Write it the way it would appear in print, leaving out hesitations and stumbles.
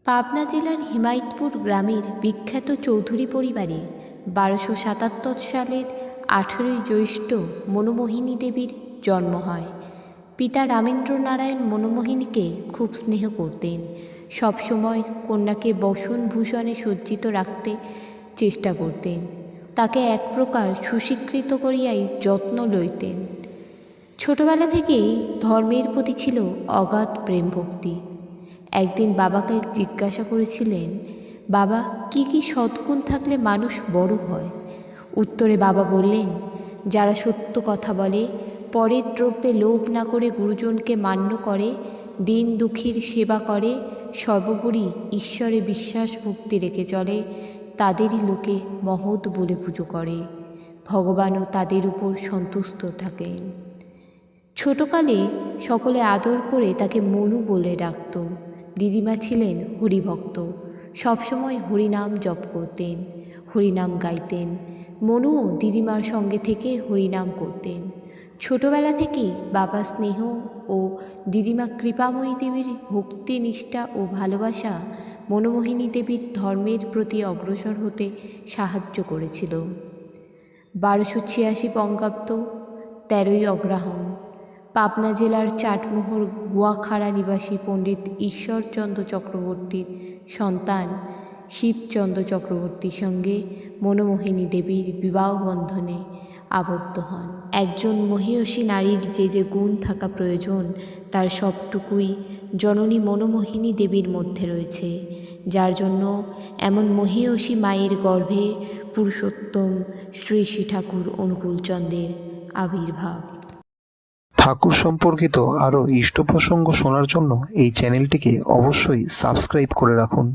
পাবনা জেলার হিমায়তপুর গ্রামের বিখ্যাত চৌধুরী পরিবারে 1277 সালের 18ই জ্যৈষ্ঠ মনোমোহিনী দেবীর জন্ম হয়। পিতা রামেন্দ্র নারায়ণ মনোমোহিনীকে খুব স্নেহ করতেন। সবসময় কন্যাকে বসনভূষণে সজ্জিত রাখতে চেষ্টা করতেন। তাকে এক প্রকার সুস্বীকৃত করিয়াই যত্ন লইতেন। ছোটবেলা থেকেই ধর্মের প্রতি ছিল অগাধ প্রেম ভক্তি। একদিন বাবাকে জিজ্ঞাসা করেছিলেন, বাবা, কি কি সদ্গুণ থাকলে মানুষ বড় হয়? উত্তরে বাবা বললেন, যারা সত্য কথা বলে, পরের দ্রব্যে লোভ না করে গুরুজনকে মান্য করে, দিন দুঃখীর সেবা করে, সর্বোপরি ঈশ্বরে বিশ্বাস ভক্তি রেখে চলে, তাদেরই লোকে মহৎ বলে পুজো করে। ভগবানও তাদের উপর সন্তুষ্ট থাকেন। ছোটকালে সকলে আদর করে তাকে মনু বলে ডাকত। দিদিমা ছিলেন হরিভক্ত, সবসময় হরিনাম জপ করতেন, হরিনাম গাইতেন। মনুও দিদিমার সঙ্গে থেকে হরিনাম করতেন। ছোটবেলা থেকেই বাবা স্নেহ ও দিদিমা কৃপাময়ী দেবীর ভক্তি, নিষ্ঠা ও ভালোবাসা মনোমোহিনী দেবীর ধর্মের প্রতি অগ্রসর হতে সাহায্য করেছিল। 1286 বঙ্গাব্দ 13ই অগ্রহায়ণ পাবনা জেলার চাটমোহর গুয়াখাড়া নিবাসী পণ্ডিত ঈশ্বরচন্দ্র চক্রবর্তীর সন্তান শিবচন্দ্র চক্রবর্তীর সঙ্গে মনোমোহিনী দেবীর বিবাহ বন্ধনে আবদ্ধ হন। একজন মহীয়সী নারীর যে যে গুণ থাকা প্রয়োজন তার সবটুকুই জননী মনোমোহিনী দেবীর মধ্যে রয়েছে, যার জন্য এমন মহীয়সী মায়ের গর্ভে পুরুষোত্তম শ্রী শ্রী ঠাকুর অনুকূলচন্দ্রের আবির্ভাব। ঠাকুর সম্পর্কিত আরও ইষ্ট প্রসঙ্গ শোনার জন্য এই চ্যানেলটিকে অবশ্যই সাবস্ক্রাইব করে রাখুন।